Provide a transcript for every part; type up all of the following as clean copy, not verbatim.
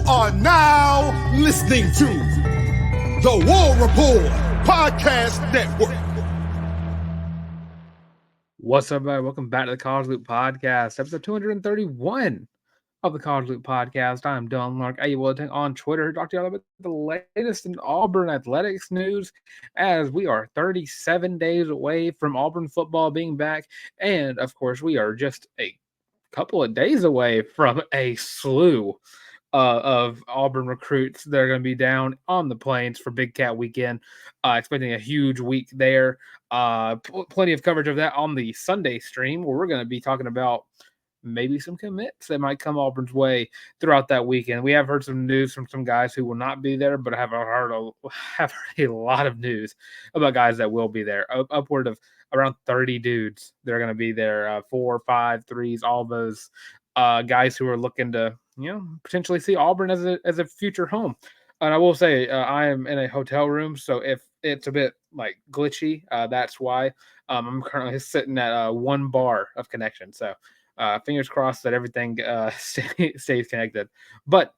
are now listening to the War Report Podcast Network. What's up, everybody? Welcome back to the College Loop Podcast, episode 231 of the College Loop Podcast. I'm Don Larck, AWilting on Twitter. Talk to y'all about the latest in Auburn athletics news, as we are 37 days away from Auburn football being back, and of course, we are just a couple of days away from a slew of Auburn recruits that are going to be down on the plains for Big Cat Weekend. Expecting a huge week there. Plenty of coverage of that on the Sunday stream, where we're going to be talking about maybe some commits that might come Auburn's way throughout that weekend. We have heard some news from some guys who will not be there, but I have heard a lot of news about guys that will be there. Upward of around 30 dudes that are going to be there. 4, 5, 3s, all those guys who are looking to potentially see Auburn as a future home. And I will say, I am in a hotel room, so if it's a bit like glitchy, that's why. I'm currently sitting at one bar of connection, so fingers crossed that everything stays connected. But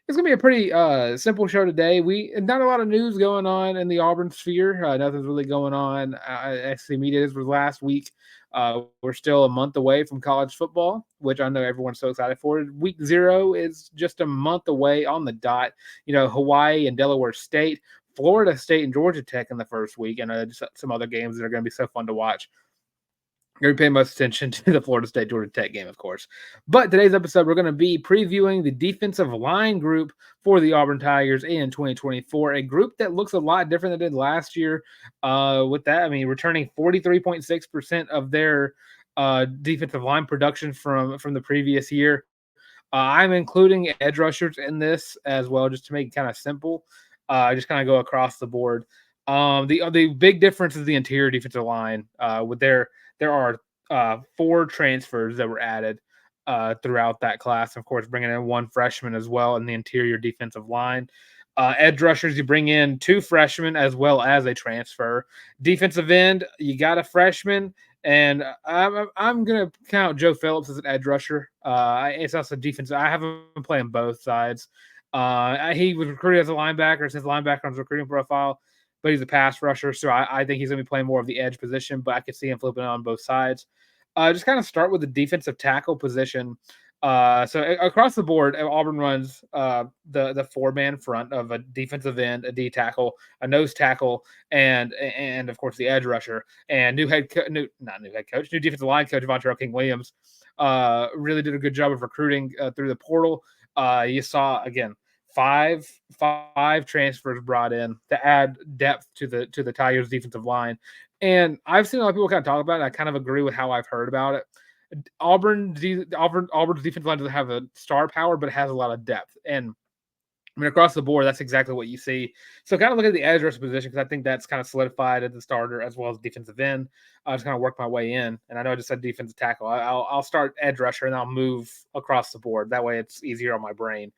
it's gonna be a pretty simple show today. Not a lot of news going on in the Auburn sphere. Nothing's really going on. SC Media was last week. We're still a month away from college football, which I know everyone's so excited for. Week 0 is just a month away on the dot. Hawaii and Delaware State, Florida State and Georgia Tech in the first week, and just some other games that are going to be so fun to watch. You're going to pay most attention to the Florida State Georgia Tech game, of course. But today's episode, we're going to be previewing the defensive line group for the Auburn Tigers in 2024, a group that looks a lot different than it did last year. With that, returning 43.6% of their defensive line production from the previous year. I'm including edge rushers in this as well, just to make it kind of simple. Just kind of go across the board. The big difference is the interior defensive line. There are 4 transfers that were added throughout that class. Of course, bringing in 1 freshman as well in the interior defensive line. Edge rushers, you bring in 2 freshmen as well as a transfer. Defensive end, you got a freshman, and I'm going to count Joe Phillips as an edge rusher. It's also defensive. I have him playing both sides. He was recruited as a linebacker since linebacker on his recruiting profile, but he's a pass rusher, so I think he's going to be playing more of the edge position, but I could see him flipping on both sides. Just kind of start with the defensive tackle position. So across the board, Auburn runs the 4-man front of a defensive end, a D tackle, a nose tackle, and of course the edge rusher. And new defensive line coach Vontario King-Williams really did a good job of recruiting through the portal. You saw again 5 transfers brought in to add depth to the Tigers defensive line. And I've seen a lot of people kind of talk about it. I kind of agree with how I've heard about it. Auburn's defensive line doesn't have a star power, but it has a lot of depth. And across the board, that's exactly what you see. So kind of look at the edge rusher position, because I think that's kind of solidified at the starter as well as defensive end. I'll just kind of work my way in. And I know I just said defensive tackle. I'll start edge rusher, and I'll move across the board. That way it's easier on my brain.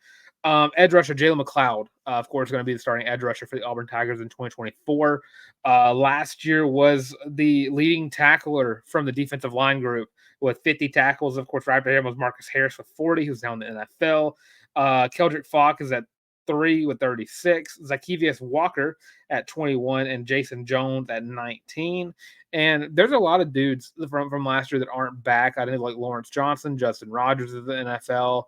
Edge rusher Jalen McLeod, of course, going to be the starting edge rusher for the Auburn Tigers in 2024. Last year was the leading tackler from the defensive line group with 50 tackles. Of course, right after him was Marcus Harris with 40, who's now in the NFL. Keldrick Falk is at 3 with 36. Zykevius Walker at 21, and Jason Jones at 19. And there's a lot of dudes from last year that aren't back. I think like Lawrence Johnson, Justin Rogers is the NFL.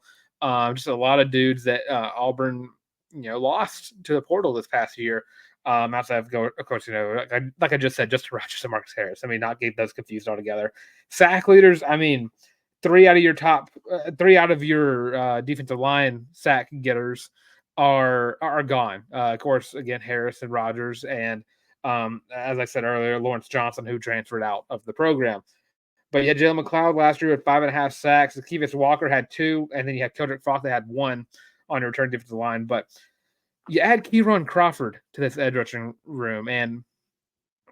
Just a lot of dudes that Auburn, lost to the portal this past year. Outside of course, like I just said, Justin Rogers and Marcus Harris. Not get those confused altogether. Sack leaders, 3 out of your defensive line sack getters are gone. Of course, again, Harris and Rogers, and as I said earlier, Lawrence Johnson, who transferred out of the program. But you had Jalen McLeod last year with 5.5 sacks. Zykevius Walker had 2, and then you had Keldrick Falk that had 1 on your return defensive line. But you add Keyron Crawford to this edge rushing room, and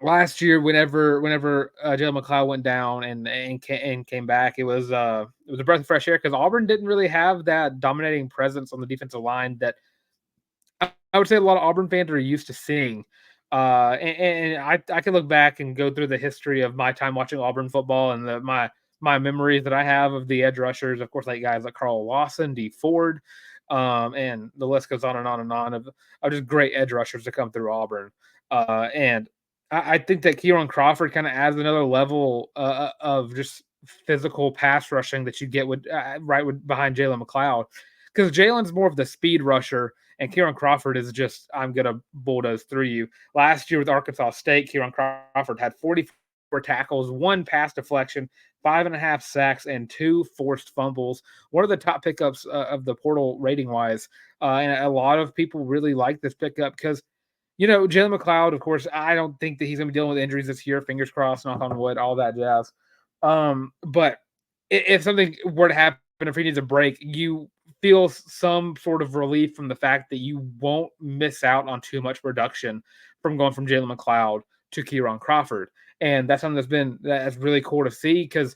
last year, whenever Jalen McLeod went down and came back, it was a breath of fresh air, because Auburn didn't really have that dominating presence on the defensive line that I would say a lot of Auburn fans are used to seeing. And I can look back and go through the history of my time watching Auburn football and my memories that I have of the edge rushers. Of course, like guys like Carl Lawson, D. Ford, And the list goes on and on and on of just great edge rushers to come through Auburn. And I think that Kieran Crawford kind of adds another level of just physical pass rushing that you get with behind Jalen McLeod, because Jalen's more of the speed rusher and Kieran Crawford is just, I'm gonna bulldoze through you. Last year with Arkansas State, Kieran Crawford had 44 tackles, 1 pass deflection, 5.5 sacks, and 2 forced fumbles. One of the top pickups of the portal rating wise, and a lot of people really like this pickup because Jalen McLeod, of course, I don't think that he's going to be dealing with injuries this year. Fingers crossed, knock on wood, all that jazz. But if something were to happen, if he needs a break, you feel some sort of relief from the fact that you won't miss out on too much production from going from Jalen McLeod to Kieran Crawford. And that's something that's really cool to see because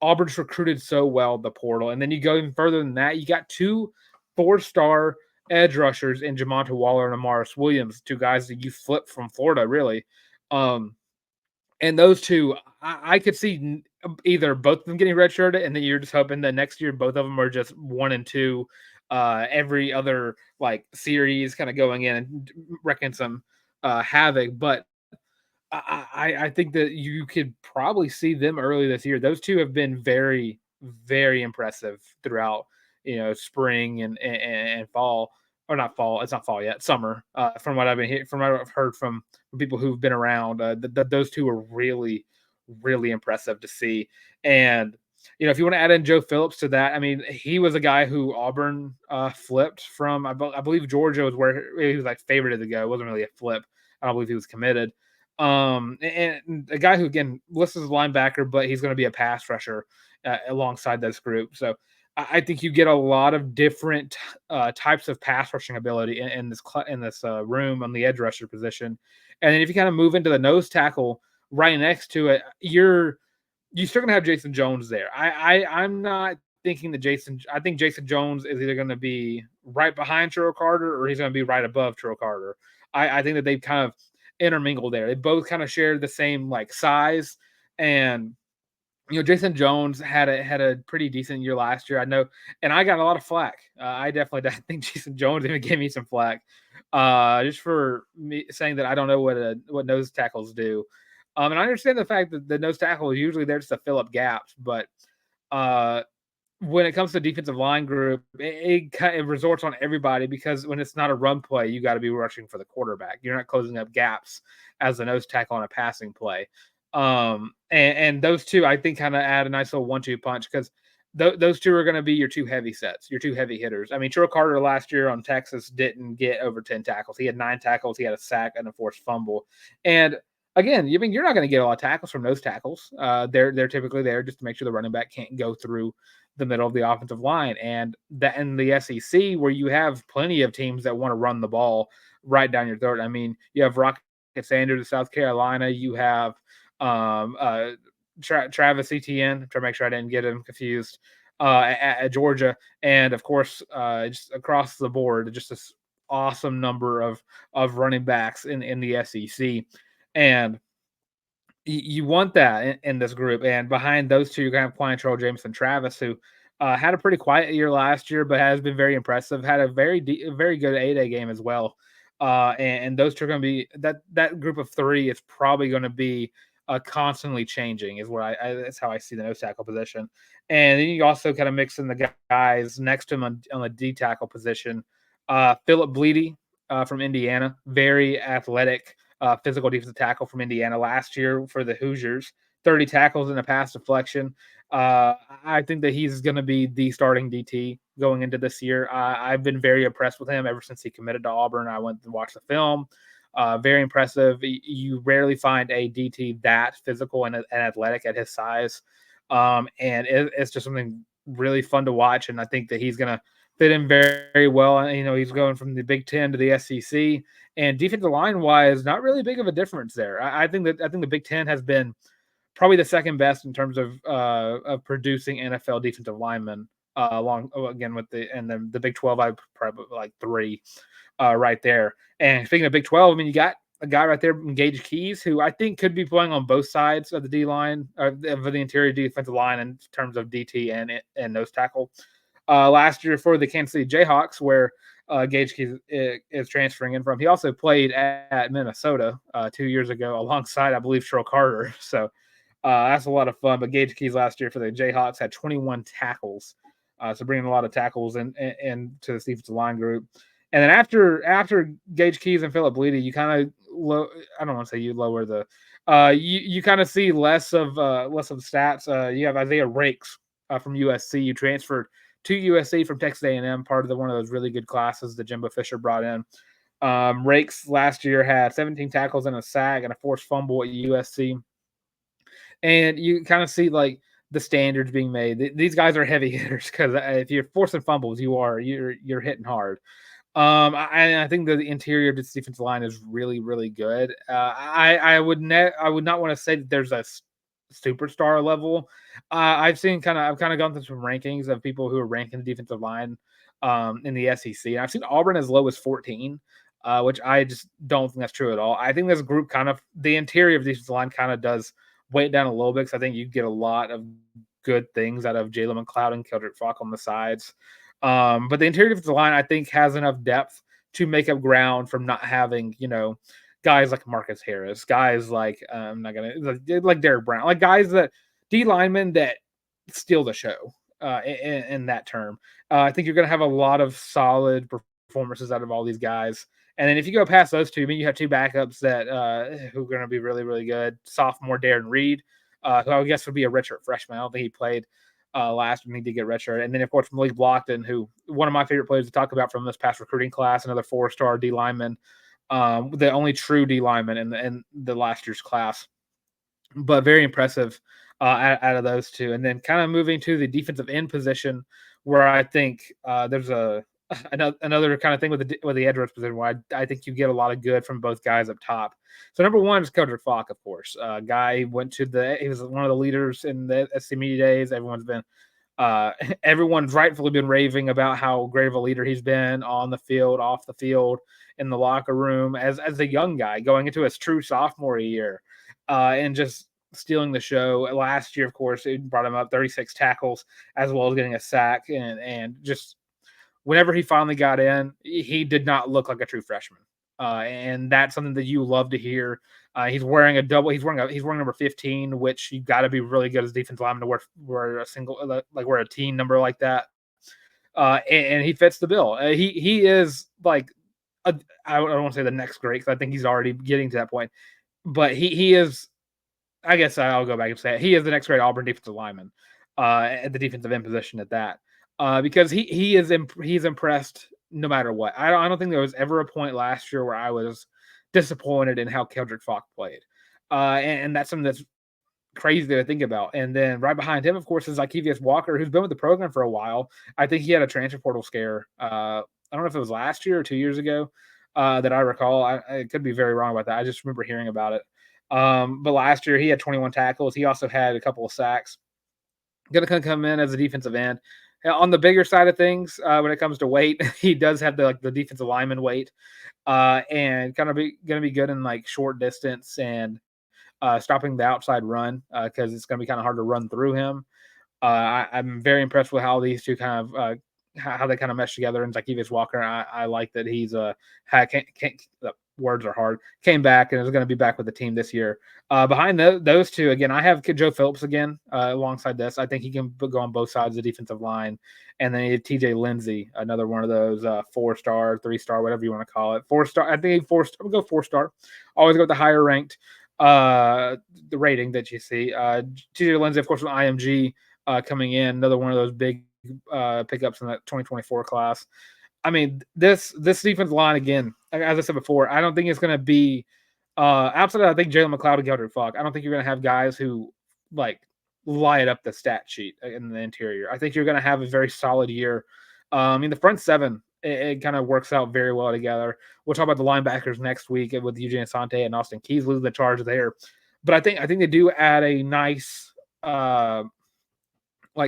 Auburn's recruited so well the portal. And then you go even further than that, you got 2 4-star edge rushers in Jamonta Waller and Amaris Williams, 2 guys that you flipped from Florida, really. And those 2, I could see either both of them getting redshirted, and then you're just hoping that next year both of them are just 1 and 2 every other like series, kind of going in and wrecking some havoc. But I think that you could probably see them early this year. Those 2 have been very, very impressive throughout, spring and fall, or not fall. It's not fall yet, summer. From what from what I've heard from people who've been around, those 2 are really, really impressive to see. And if you want to add in Joe Phillips to that, I mean, he was a guy who Auburn flipped from. I believe Georgia was where he was like favored to go. It wasn't really a flip. I don't believe he was committed. And a guy who again listed as a linebacker, but he's going to be a pass rusher alongside this group. So I think you get a lot of different types of pass rushing ability in this room on the edge rusher position. And then if you kind of move into the nose tackle right next to it, you're still going to have Jason Jones there. I'm not thinking that I think Jason Jones is either going to be right behind Terrell Carter or he's going to be right above Terrell Carter. I think that they've kind of intermingle there. They both kind of shared the same like size, and Jason Jones had a pretty decent year last year. I know, and I got a lot of flack. I definitely think Jason Jones even gave me some flack, just for me saying that I don't know what nose tackles do. And I understand the fact that the nose tackle is usually there just to fill up gaps, but uh, when it comes to defensive line group, it resorts on everybody because when it's not a run play, you got to be rushing for the quarterback. You're not closing up gaps as a nose tackle on a passing play. And those 2, I think, kind of add a nice little 1-2 punch because those 2 are going to be your 2 heavy sets, your 2 heavy hitters. I mean, Terrell Carter last year on Texas didn't get over 10 tackles. He had 9 tackles. He had a sack and a forced fumble. And again, you're not going to get a lot of tackles from those tackles. They're typically there just to make sure the running back can't go through the middle of the offensive line. And that in the SEC, where you have plenty of teams that want to run the ball right down your throat. I mean, you have Rocket Sanders of South Carolina. You have Travis Etienne, to make sure I didn't get him confused, at Georgia. And of course, just across the board, just this awesome number of running backs in the SEC. And you want that in this group. And behind those 2, you're going to have Quantrell Jameson Travis, who had a pretty quiet year last year, but has been very impressive. Had a very good A-Day game as well. And those 2 are going to be that group of 3 is probably going to be constantly changing. Is what that's how I see the nose tackle position. And then you also kind of mix in the guys next to him on the D tackle position. Philip Bleedy from Indiana, very athletic. Physical defensive tackle from Indiana last year for the Hoosiers, 30 tackles and a pass deflection. I think that he's going to be the starting DT going into this year. I've been very impressed with him ever since he committed to Auburn. I went and watched the film. Very impressive. You rarely find a DT that physical and athletic at his size. And it's just something really fun to watch. And I think that he's going to fit in very, very well. He's going from the Big Ten to the SEC. And defensive line wise, not really big of a difference there. I think the Big Ten has been probably the second best in terms of producing NFL defensive linemen. Along again with the Big 12, I probably like 3 right there. And speaking of Big 12, I mean, you got a guy right there, Gage Keys, who I think could be playing on both sides of the D line, of the interior defensive line in terms of DT and nose tackle. last year for the Kansas City Jayhawks, where Gage Keys is transferring in from. He also played at Minnesota 2 years ago alongside, I believe, Cheryl Carter. So that's a lot of fun. But Gage Keys last year for the Jayhawks had 21 tackles. So bringing a lot of tackles in to the defensive line group. And then after Gage Keys and Philip Bleedy, you kind of I don't want to say you lower the you kind of see less of stats. You have Isaiah Rakes from USC. You transferred to USC from Texas A&M, part of one of those really good classes that Jimbo Fisher brought in. Rakes last year had 17 tackles and a sack and a forced fumble at USC. And you kind of see like the standards being made. These guys are heavy hitters because if you're forcing fumbles, you're hitting hard. I think the interior of this defensive line is really, really good. I would not want to say that there's a superstar level. I've kind of gone through some rankings of people who are ranking the defensive line in the SEC. And I've seen Auburn as low as 14, which I just don't think that's true at all. I think this group the interior of the defensive line kind of does weigh it down a little bit because I think you get a lot of good things out of Jalen McLeod and Keldrick Falk on the sides. But the interior defensive line, I think, has enough depth to make up ground from not having, guys like Marcus Harris, guys like I'm not gonna like Derek Brown, like guys that D linemen that steal the show in that term. I think you're gonna have a lot of solid performances out of all these guys. And then if you go past those two, I mean, you have two backups that who are going to be really, really good. Sophomore Darren Reed, who I guess would be a redshirt freshman. I don't think he played last year. He did get redshirt. And then, of course, Malik Blockton, who one of my favorite players to talk about from this past recruiting class, another 4-star D lineman, the only true D lineman in the last year's class. But very impressive out of those two. And then kind of moving to the defensive end position, where I think there's another kind of thing with the edge rush position where I think you get a lot of good from both guys up top. So number one is Keldrick Falk, of course. Guy he was one of the leaders in the SC Media Days. Everyone's rightfully been raving about how great of a leader he's been on the field, off the field, in the locker room as a young guy going into his true sophomore year, and just stealing the show. Last year, of course, it brought him up 36 tackles as well as getting a sack and just whenever he finally got in, he did not look like a true freshman, and that's something that you love to hear. He's wearing He's wearing number 15, which you got to be really good as a defensive lineman to wear wear a team number like that. And he fits the bill. He is like I don't want to say the next great because I think he's already getting to that point, but he is. I guess I'll go back and say it. He is the next great Auburn defensive lineman at the defensive end position at that. Because he's impressed no matter what. I don't think there was ever a point last year where I was disappointed in how Keldrick Falk played, and that's something that's crazy to think about. And then right behind him, of course, is Ikevius Walker, who's been with the program for a while. I think he had a transfer portal scare. I don't know if it was last year or 2 years ago that I recall. I could be very wrong about that. I just remember hearing about it. But last year he had 21 tackles. He also had a couple of sacks. Going to come in as a defensive end. On the bigger side of things, when it comes to weight, he does have the defensive lineman weight, and kind of going to be good in like short distance and stopping the outside run because it's going to be kind of hard to run through him. I'm very impressed with how these two kind of how they kind of mesh together. And Ikevius Walker, I like that he's words are hard. Came back and is going to be back with the team this year. Behind those two, again, I have Joe Phillips again alongside this. I think he can go on both sides of the defensive line. And then you have TJ Lindsey, another one of those 4-star, 3-star, whatever you want to call it. 4-star. I think 4-star. We'll go 4-star. Always go with the higher ranked the rating that you see. TJ Lindsey, of course, with IMG coming in, another one of those big pickups in that 2024 class. I mean, this defensive line, again, as I said before, I don't think it's going to be outside of, I think, Jalen McLeod and Keldrick Falk. I don't think you're going to have guys who like light up the stat sheet in the interior. I think you're going to have a very solid year. I mean, the front seven, it kind of works out very well together. We'll talk about the linebackers next week with Eugene Asante and Austin Keys losing the charge there. But I think they do add a nice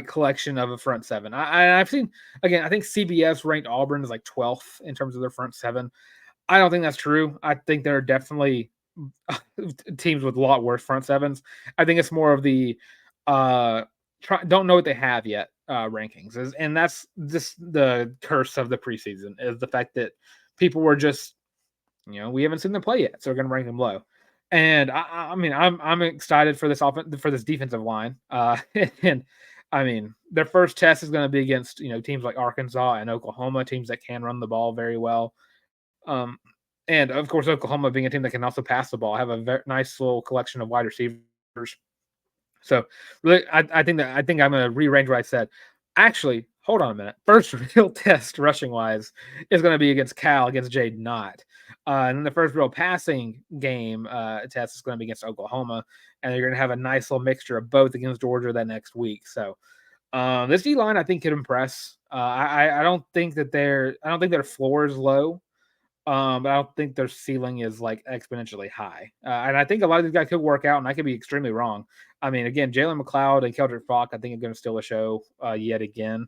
collection of a front seven. I've seen, again, I think CBS ranked Auburn as like 12th in terms of their front seven. I don't think that's true. I think there are definitely teams with a lot worse front sevens. I think it's more of the don't know what they have yet rankings, and that's just the curse of the preseason, is the fact that people were just, we haven't seen them play yet, so we're going to rank them low. And I mean, I'm excited for this defensive line. And I mean, their first test is going to be against teams like Arkansas and Oklahoma, teams that can run the ball very well. Um, and of course, Oklahoma being a team that can also pass the ball, have a very nice little collection of wide receivers. So really, I think I'm going to rearrange what I said. Actually, hold on a minute. First real test rushing wise is going to be against Cal, against Jade Knott. And then the first real passing game test is going to be against Oklahoma. And you're going to have a nice little mixture of both against Georgia that next week. So this D line, I think, could impress. I don't think their floor is low. But I don't think their ceiling is like exponentially high. And I think a lot of these guys could work out, and I could be extremely wrong. I mean, again, Jalen McLeod and Keldrick Falk, I think, are going to steal the show yet again.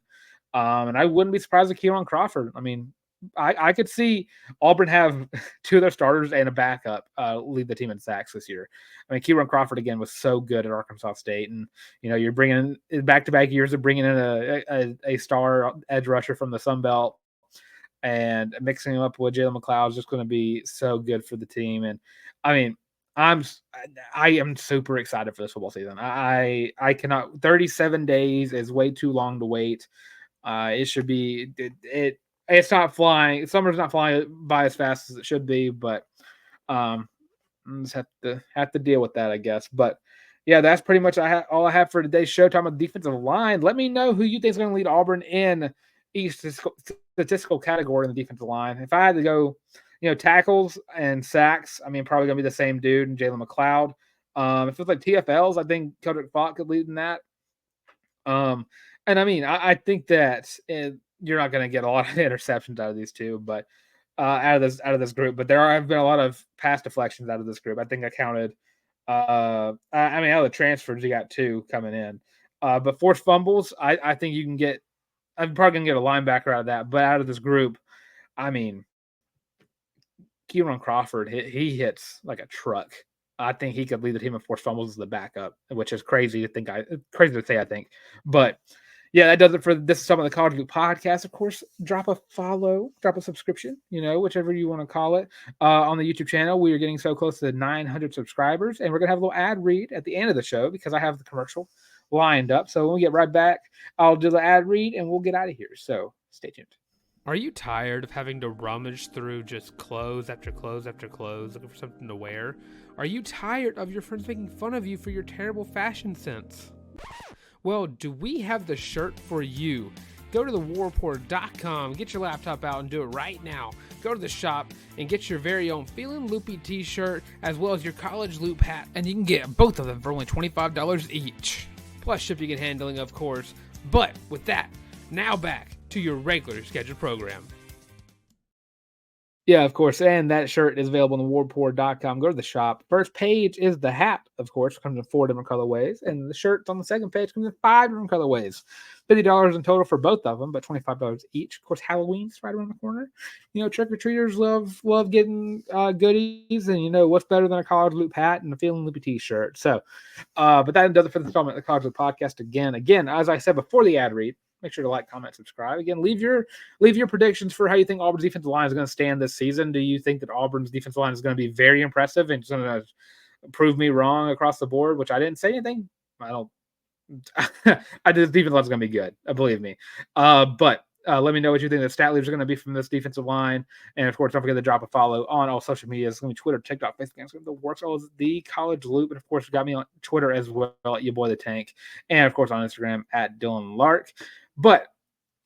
And I wouldn't be surprised if Keiron Crawford. I mean, I could see Auburn have two of their starters and a backup lead the team in sacks this year. I mean, Keiron Crawford, again, was so good at Arkansas State. And, you're bringing in back-to-back years of bringing in a star edge rusher from the Sun Belt, and mixing him up with Jalen McLeod is just going to be so good for the team. And I mean, I am super excited for this football season. I cannot. 37 days is way too long to wait. It should be it's not flying. Summer's not flying by as fast as it should be, but just have to deal with that, I guess. But yeah, that's pretty much all I have for today's show. Talking about the defensive line. Let me know who you think is going to lead Auburn in each statistical category in the defensive line. If I had to go, tackles and sacks, I mean, probably going to be the same dude and Jalen McLeod. If it's like TFLs, I think Keldrick Falk could lead in that. And I mean, I think that you're not going to get a lot of interceptions out of these two, but out of this group. But there have been a lot of pass deflections out of this group. I think I counted. I mean, out of the transfers, you got 2 coming in. But forced fumbles, I think you can get. I'm probably going to get a linebacker out of that. But out of this group, I mean, Keiron Crawford, he hits like a truck. I think he could lead the team in forced fumbles as the backup, which is crazy to say, I think. But yeah, that does it for this. Some of the College Loop podcast. Of course, drop a follow, drop a subscription, whichever you want to call it, on the YouTube channel. We are getting so close to 900 subscribers, and we're going to have a little ad read at the end of the show because I have the commercial lined up. So when we get right back, I'll do the ad read and we'll get out of here. So stay tuned. Are you tired of having to rummage through just clothes after clothes after clothes looking for something to wear? Are you tired of your friends making fun of you for your terrible fashion sense? Well, do we have the shirt for you? Go to thewarreport.com, get your laptop out and do it right now. Go to the shop and get your very own Feelin' Loopy t-shirt as well as your College Loop hat, and you can get both of them for only $25 each. Plus shipping and handling, of course. But with that, now back to your regular scheduled program. Yeah, of course. And that shirt is available on thewarreport.com. Go to the shop. First page is the hat, of course, comes in 4 different colorways. And the shirts on the second page comes in 5 different colorways. $50 in total for both of them, but $25 each. Of course, Halloween's right around the corner. Trick-or-treaters love getting goodies. And what's better than a College Loop hat and a Feelin' Loopy t-shirt. So, but that does it for the installment of the College Loop podcast again, as I said before the ad read, make sure to like, comment, subscribe. Again, leave your predictions for how you think Auburn's defensive line is going to stand this season. Do you think that Auburn's defensive line is going to be very impressive and it's going to prove me wrong across the board, which I didn't say anything? I don't. I did. Defensive line is going to be good. Believe me. But let me know what you think the stat leaves are going to be from this defensive line. And of course, don't forget to drop a follow on all social media. It's going to be Twitter, TikTok, Facebook, Instagram, the works. All the College Loop. And of course, you got me on Twitter as well at your boy the Tank. And of course, on Instagram at Dylan Larck. But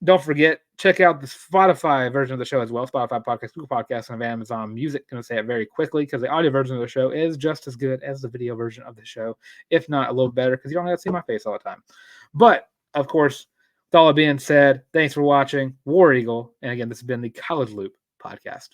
don't forget, check out the Spotify version of the show as well. Spotify podcast, Google Podcasts, and Amazon Music. Going to say it very quickly because the audio version of the show is just as good as the video version of the show, if not a little better, because you don't have to see my face all the time. But of course, with all that being said, thanks for watching. War Eagle. And again, this has been the College Loop podcast.